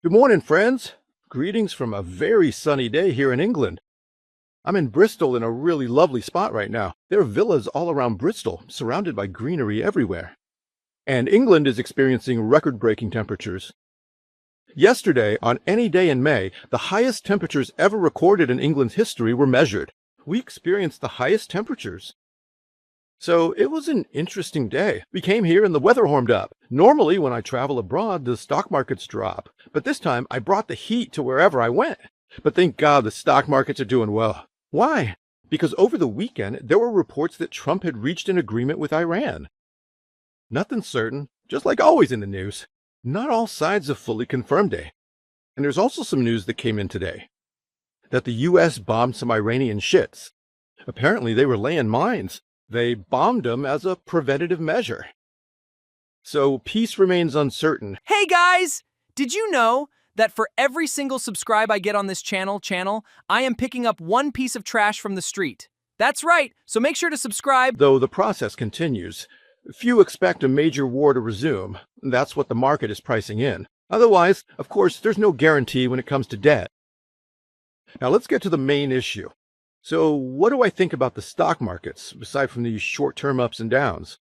Good morning, friends. Greetings from a very sunny day here in England. I'm in Bristol in a really lovely spot right now. There are villas all around Bristol, surrounded by greenery everywhere. And England is experiencing record-breaking temperatures. Yesterday, on any day in May, the highest temperatures ever recorded in England's history were measured. We experienced the highest temperatures. So it was an interesting day. We came here and the weather warmed up. Normally, when I travel abroad, the stock markets drop. But this time, I brought the heat to wherever I went. But thank God the stock markets are doing well. Why? Because over the weekend, there were reports that Trump had reached an agreement with Iran. Nothing's certain, just like always in the news. Not all sides have fully confirmed it. And there's also some news that came in today. That the U.S. bombed some Iranian shits. Apparently, they were laying mines. They bombed them as a preventative measure. So peace remains uncertain. Hey guys! Did you know that for every single subscribe I get on this channel, I am picking up one piece of trash from the street? That's right, so make sure to subscribe. Though the process continues. Few expect a major war to resume. That's what the market is pricing in. Otherwise, of course, there's no guarantee when it comes to debt. Now let's get to the main issue. So what do I think about the stock markets, aside from these short-term ups and downs?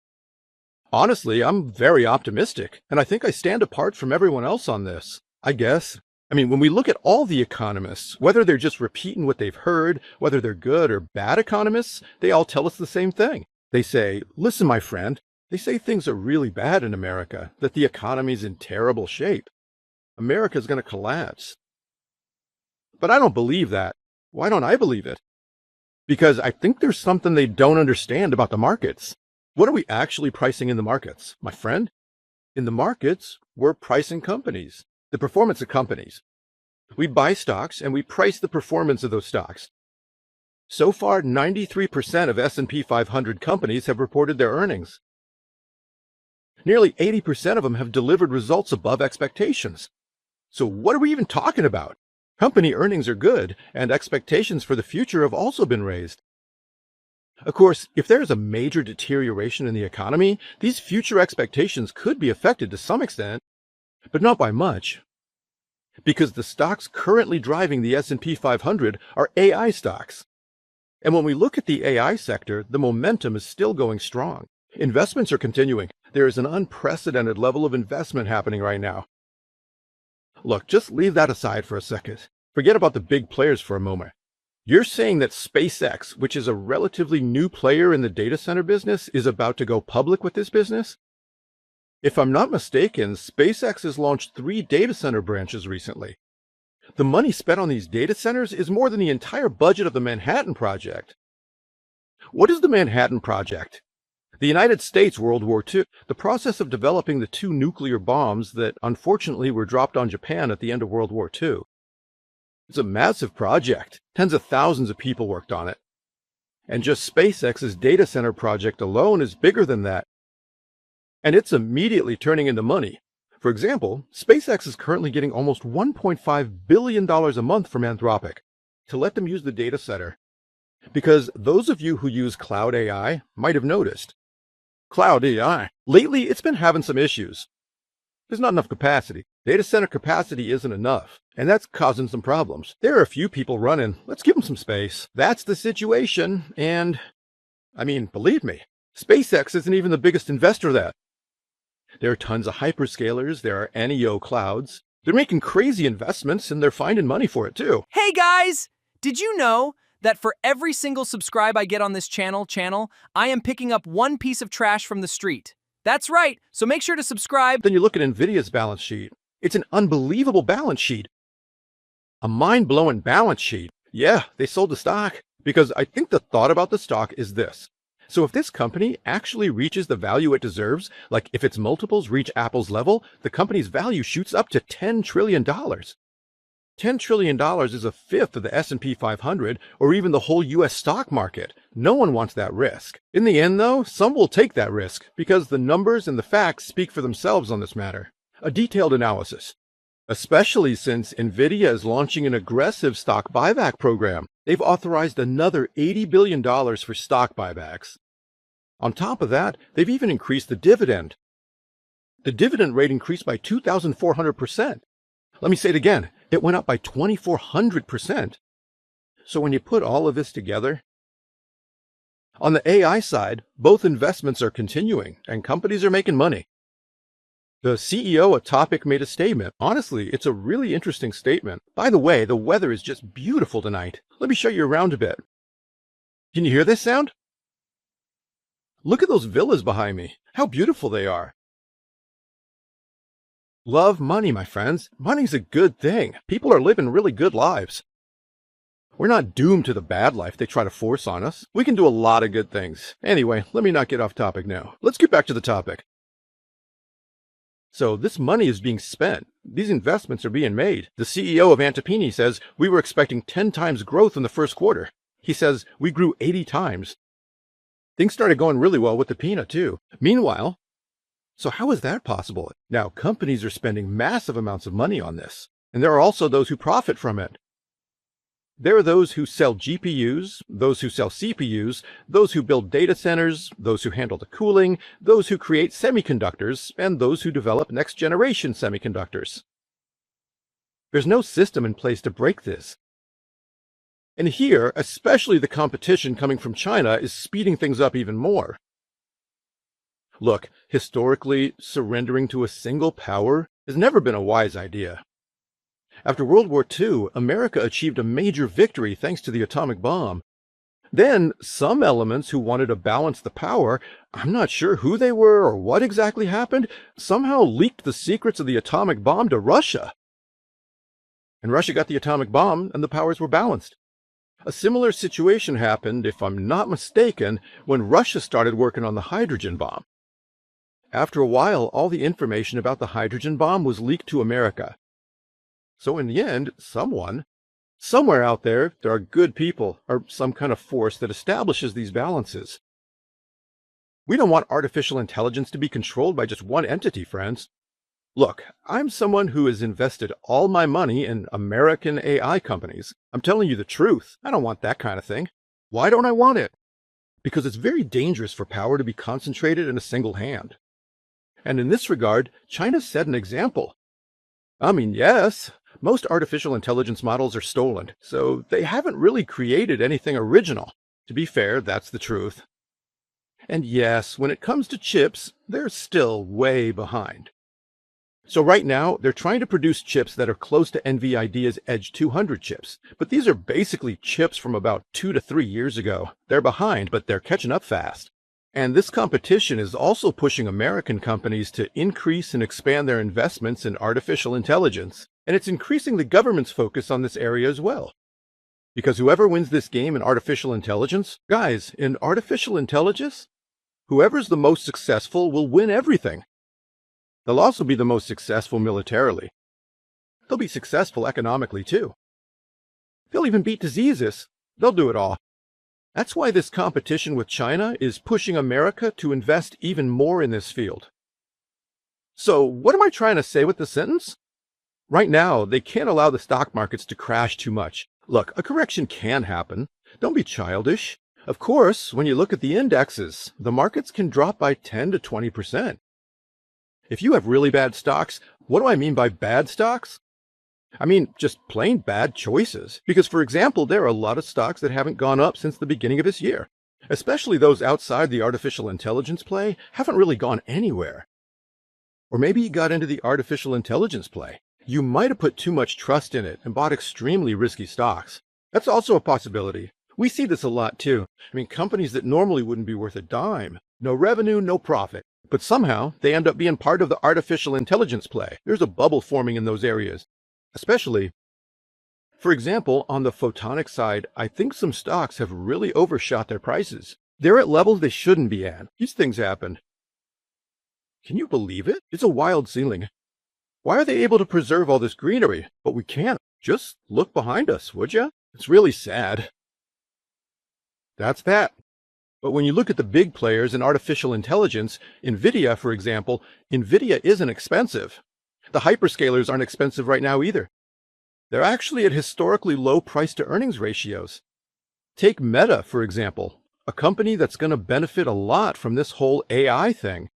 Honestly, I'm very optimistic, and I think I stand apart from everyone else on this, I guess. When we look at all the economists, whether they're just repeating what they've heard, whether they're good or bad economists, they all tell us the same thing. They say, listen, my friend, they say things are really bad in America, that the economy's in terrible shape. America's going to collapse. But I don't believe that. Why don't I believe it? Because I think there's something they don't understand about the markets. What are we actually pricing in the markets, my friend? In the markets, we're pricing companies, the performance of companies. We buy stocks and we price the performance of those stocks. So far, 93% of S&P 500 companies have reported their earnings. Nearly 80% of them have delivered results above expectations. So what are we even talking about? Company earnings are good, and expectations for the future have also been raised. Of course, if there is a major deterioration in the economy, these future expectations could be affected to some extent, but not by much. Because the stocks currently driving the S&P 500 are AI stocks. And when we look at the AI sector, the momentum is still going strong. Investments are continuing. There is an unprecedented level of investment happening right now. Look, just leave that aside for a second. Forget about the big players for a moment. You're saying that SpaceX, which is a relatively new player in the data center business, is about to go public with this business? If I'm not mistaken, SpaceX has launched 3 data center branches recently. The money spent on these data centers is more than the entire budget of the Manhattan Project. What is the Manhattan Project? The United States World War II, the process of developing the 2 nuclear bombs that unfortunately were dropped on Japan at the end of World War II. It's a massive project. Tens of thousands of people worked on it. And just SpaceX's data center project alone is bigger than that. And it's immediately turning into money. For example, SpaceX is currently getting almost $1.5 billion a month from Anthropic to let them use the data center. Because those of you who use Cloud AI might have noticed. Cloud AI. Lately, it's been having some issues. There's not enough capacity. Data center capacity isn't enough, and that's causing some problems. There are a few people running. Let's give them some space. That's the situation, and believe me, SpaceX isn't even the biggest investor of that. There are tons of hyperscalers. There are NEO clouds. They're making crazy investments, and they're finding money for it, too. Hey guys! Did you know that for every single subscribe I get on this channel, I am picking up one piece of trash from the street? That's right, so make sure to subscribe. Then you look at Nvidia's balance sheet. It's an unbelievable balance sheet. A mind-blowing balance sheet. Yeah, they sold the stock. Because I think the thought about the stock is this. So if this company actually reaches the value it deserves, like if its multiples reach Apple's level, the company's value shoots up to $10 trillion. $10 trillion is a fifth of the S&P 500 or even the whole US stock market. No one wants that risk. In the end, though, some will take that risk because the numbers and the facts speak for themselves on this matter. A detailed analysis. Especially since Nvidia is launching an aggressive stock buyback program. They've authorized another $80 billion for stock buybacks. On top of that, they've even increased the dividend. The dividend rate increased by 2,400%. Let me say it again. It went up by 2,400%. So when you put all of this together, on the AI side, both investments are continuing and companies are making money. The CEO at Topic made a statement. Honestly, it's a really interesting statement. By the way, the weather is just beautiful tonight. Let me show you around a bit. Can you hear this sound? Look at those villas behind me. How beautiful they are. Love money, my friends. Money's a good thing. People are living really good lives. We're not doomed to the bad life they try to force on us. We can do a lot of good things. Anyway, let me not get off topic now. Let's get back to the topic. So this money is being spent. These investments are being made. The CEO of Anthropic says we were expecting 10 times growth in the first quarter. He says we grew 80 times. Things started going really well with the peanut too. Meanwhile, so how is that possible? Now, companies are spending massive amounts of money on this, and there are also those who profit from it. There are those who sell GPUs, those who sell CPUs, those who build data centers, those who handle the cooling, those who create semiconductors, and those who develop next-generation semiconductors. There's no system in place to break this. And here, especially the competition coming from China is speeding things up even more. Look, historically, surrendering to a single power has never been a wise idea. After World War II, America achieved a major victory thanks to the atomic bomb. Then, some elements who wanted to balance the power, I'm not sure who they were or what exactly happened, somehow leaked the secrets of the atomic bomb to Russia. And Russia got the atomic bomb and the powers were balanced. A similar situation happened, if I'm not mistaken, when Russia started working on the hydrogen bomb. After a while, all the information about the hydrogen bomb was leaked to America. So in the end, somewhere out there are good people, or some kind of force that establishes these balances. We don't want artificial intelligence to be controlled by just one entity, friends. Look, I'm someone who has invested all my money in American AI companies. I'm telling you the truth. I don't want that kind of thing. Why don't I want it? Because it's very dangerous for power to be concentrated in a single hand. And in this regard, China set an example. I mean, yes, most artificial intelligence models are stolen, so they haven't really created anything original. To be fair, that's the truth. And yes, when it comes to chips, they're still way behind. So right now, they're trying to produce chips that are close to Nvidia's Edge 200 chips. But these are basically chips from about 2 to 3 years ago. They're behind, but they're catching up fast. And this competition is also pushing American companies to increase and expand their investments in artificial intelligence. And it's increasing the government's focus on this area as well. Because whoever wins this game in artificial intelligence, guys, in artificial intelligence, whoever's the most successful will win everything. They'll also be the most successful militarily. They'll be successful economically too. They'll even beat diseases. They'll do it all. That's why this competition with China is pushing America to invest even more in this field. So what am I trying to say with this sentence? Right now, they can't allow the stock markets to crash too much. Look, a correction can happen. Don't be childish. Of course, when you look at the indexes, the markets can drop by 10 to 20%. If you have really bad stocks, what do I mean by bad stocks? I mean just plain bad choices. Because, for example, there are a lot of stocks that haven't gone up since the beginning of this year. Especially those outside the artificial intelligence play haven't really gone anywhere. Or maybe you got into the artificial intelligence play. You might have put too much trust in it and bought extremely risky stocks. That's also a possibility. We see this a lot too. I mean, companies that normally wouldn't be worth a dime. No revenue, no profit. But somehow, they end up being part of the artificial intelligence play. There's a bubble forming in those areas. Especially, for example, on the photonic side, I think some stocks have really overshot their prices. They're at levels they shouldn't be at. These things happen. Can you believe it? It's a wild ceiling. Why are they able to preserve all this greenery, but we can't? Just look behind us, would ya? It's really sad. That's that. But when you look at the big players in artificial intelligence, Nvidia, for example, Nvidia isn't expensive. The hyperscalers aren't expensive right now either. They're actually at historically low price-to-earnings ratios. Take Meta, for example, a company that's going to benefit a lot from this whole AI thing.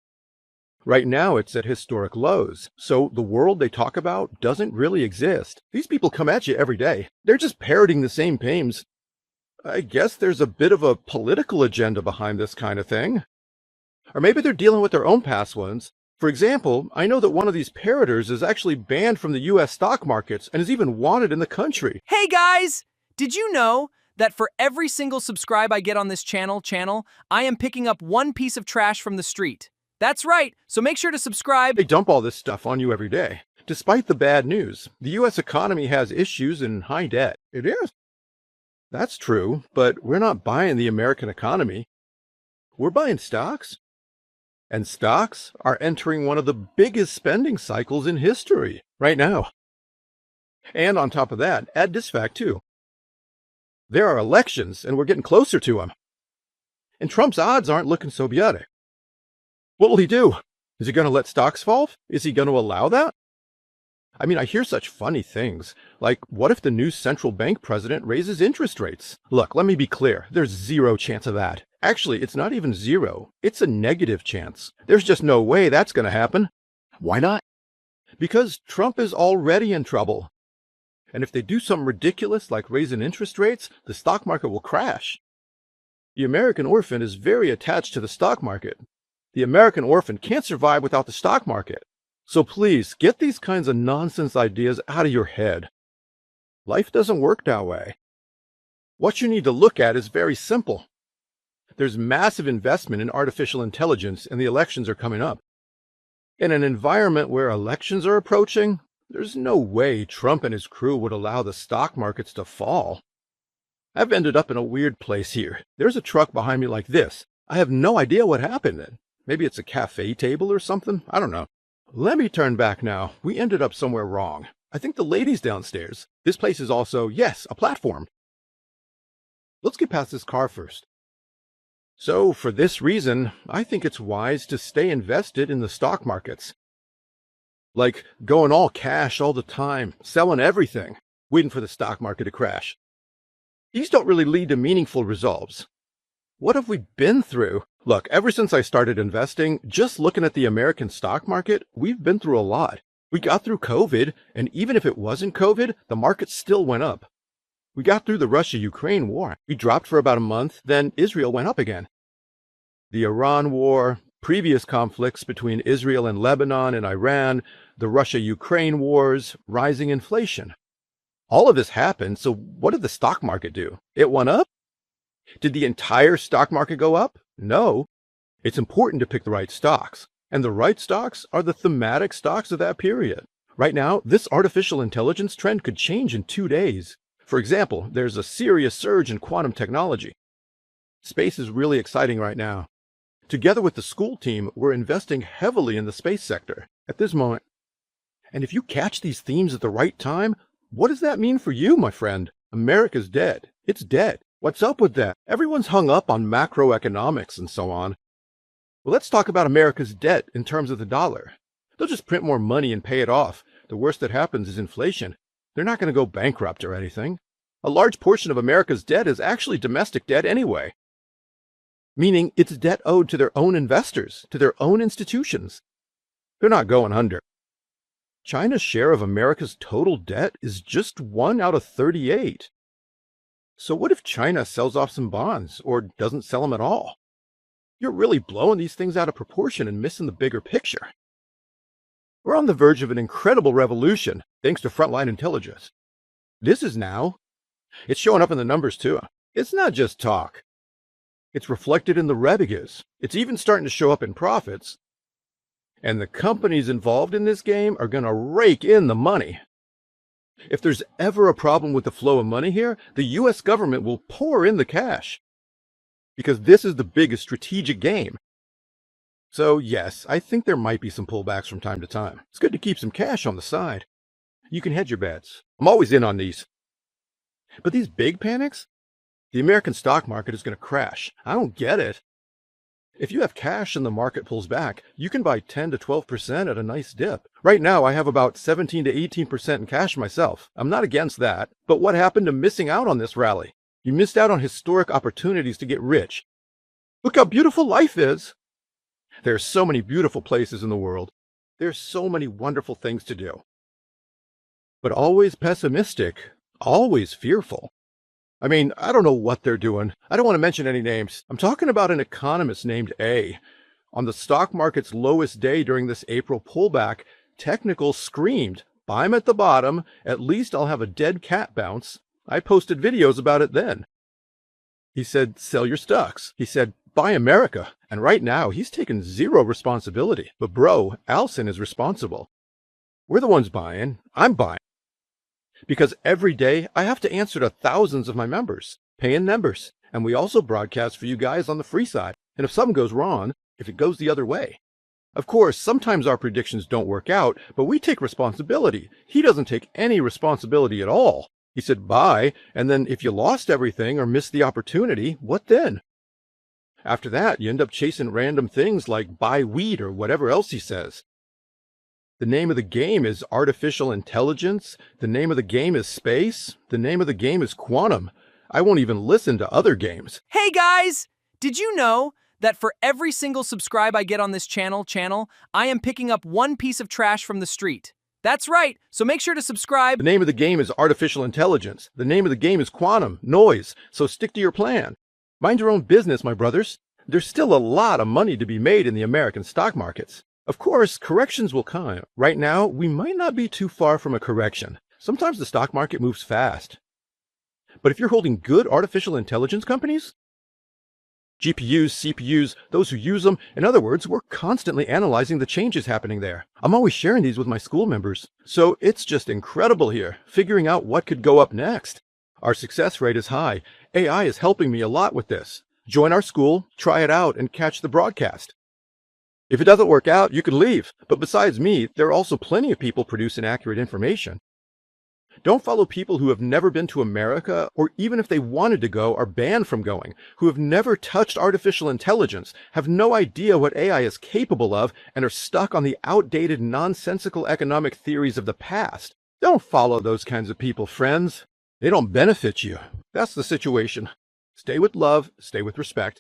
Right now, it's at historic lows. So the world they talk about doesn't really exist. These people come at you every day. They're just parroting the same themes. I guess there's a bit of a political agenda behind this kind of thing. Or maybe they're dealing with their own past ones. For example, I know that one of these parroters is actually banned from the US stock markets and is even wanted in the country. Hey guys! Did you know that for every single subscribe I get on this channel, I am picking up one piece of trash from the street? That's right, so make sure to subscribe. They dump all this stuff on you every day. Despite the bad news, the US economy has issues and high debt. It is. That's true, but we're not buying the American economy. We're buying stocks. And stocks are entering one of the biggest spending cycles in history right now. And on top of that, add this fact too. There are elections and we're getting closer to them. And Trump's odds aren't looking so bad. What will he do? Is he going to let stocks fall? Is he going to allow that? I mean, I hear such funny things, like what if the new central bank president raises interest rates? Look, let me be clear, there's zero chance of that. Actually, it's not even zero, it's a negative chance. There's just no way that's going to happen. Why not? Because Trump is already in trouble. And if they do something ridiculous like raising interest rates, the stock market will crash. The American orphan is very attached to the stock market. The American orphan can't survive without the stock market. So please, get these kinds of nonsense ideas out of your head. Life doesn't work that way. What you need to look at is very simple. There's massive investment in artificial intelligence and the elections are coming up. In an environment where elections are approaching, there's no way Trump and his crew would allow the stock markets to fall. I've ended up in a weird place here. There's a truck behind me like this. I have no idea what happened. Maybe it's a cafe table or something. I don't know. Let me turn back now. We ended up somewhere wrong. I think the lady's downstairs. This place is also, yes, a platform. Let's get past this car first. So, for this reason, I think it's wise to stay invested in the stock markets. Like going all cash all the time, selling everything, waiting for the stock market to crash. These don't really lead to meaningful results. What have we been through? Look, ever since I started investing, just looking at the American stock market, we've been through a lot. We got through COVID, and even if it wasn't COVID, the market still went up. We got through the Russia-Ukraine war. We dropped for about a month, then Israel went up again. The Iran war, previous conflicts between Israel and Lebanon and Iran, the Russia-Ukraine wars, rising inflation. All of this happened, so what did the stock market do? It went up? Did the entire stock market go up? No. It's important to pick the right stocks. And the right stocks are the thematic stocks of that period. Right now, this artificial intelligence trend could change in 2 days. For example, there's a serious surge in quantum technology. Space is really exciting right now. Together with the school team, we're investing heavily in the space sector at this moment. And if you catch these themes at the right time, what does that mean for you, my friend? America's dead. It's dead. What's up with that? Everyone's hung up on macroeconomics and so on. Well, let's talk about America's debt in terms of the dollar. They'll just print more money and pay it off. The worst that happens is inflation. They're not going to go bankrupt or anything. A large portion of America's debt is actually domestic debt anyway. Meaning it's debt owed to their own investors, to their own institutions. They're not going under. China's share of America's total debt is just 1 out of 38. So what if China sells off some bonds or doesn't sell them at all? You're really blowing these things out of proportion and missing the bigger picture. We're on the verge of an incredible revolution, thanks to frontline intelligence. This is now. It's showing up in the numbers too. It's not just talk. It's reflected in the revenues. It's even starting to show up in profits. And the companies involved in this game are going to rake in the money. If there's ever a problem with the flow of money here, the US government will pour in the cash. Because this is the biggest strategic game. So yes, I think there might be some pullbacks from time to time. It's good to keep some cash on the side. You can hedge your bets. I'm always in on these. But these big panics? The American stock market is going to crash. I don't get it. If you have cash and the market pulls back, you can buy 10 to 12% at a nice dip. Right now, I have about 17 to 18% in cash myself. I'm not against that. But what happened to missing out on this rally? You missed out on historic opportunities to get rich. Look how beautiful life is. There are so many beautiful places in the world. There's so many wonderful things to do. But always pessimistic, always fearful. I mean, I don't know what they're doing. I don't want to mention any names. I'm talking about an economist named A. On the stock market's lowest day during this April pullback, technical screamed, "I'm at the bottom. At least I'll have a dead cat bounce." I posted videos about it then. He said, "Sell your stocks." He said, "Buy America." And right now, he's taken zero responsibility. But bro, Alson is responsible. We're the ones buying. I'm buying. Because every day I have to answer to thousands of my members, paying members. And we also broadcast for you guys on the free side. And if something goes wrong, if it goes the other way. Of course, sometimes our predictions don't work out, but we take responsibility. He doesn't take any responsibility at all. He said, buy, and then if you lost everything or missed the opportunity, what then? After that, you end up chasing random things like buy wheat or whatever else he says. The name of the game is artificial intelligence. The name of the game is space. The name of the game is quantum. I won't even listen to other games. Hey guys! Did you know that for every single subscribe I get on this channel, I am picking up one piece of trash from the street? That's right, so make sure to subscribe. The name of the game is artificial intelligence. The name of the game is quantum, noise, so stick to your plan. Mind your own business, my brothers. There's still a lot of money to be made in the American stock markets. Of course, corrections will come. Right now, we might not be too far from a correction. Sometimes the stock market moves fast. But if you're holding good artificial intelligence companies, GPUs, CPUs, those who use them, in other words, we're constantly analyzing the changes happening there. I'm always sharing these with my school members. So it's just incredible here, figuring out what could go up next. Our success rate is high. AI is helping me a lot with this. Join our school, try it out, and catch the broadcast. If it doesn't work out, you can leave. But besides me, there are also plenty of people producing accurate information. Don't follow people who have never been to America, or even if they wanted to go, are banned from going, who have never touched artificial intelligence, have no idea what AI is capable of, and are stuck on the outdated, nonsensical economic theories of the past. Don't follow those kinds of people, friends. They don't benefit you. That's the situation. Stay with love, stay with respect.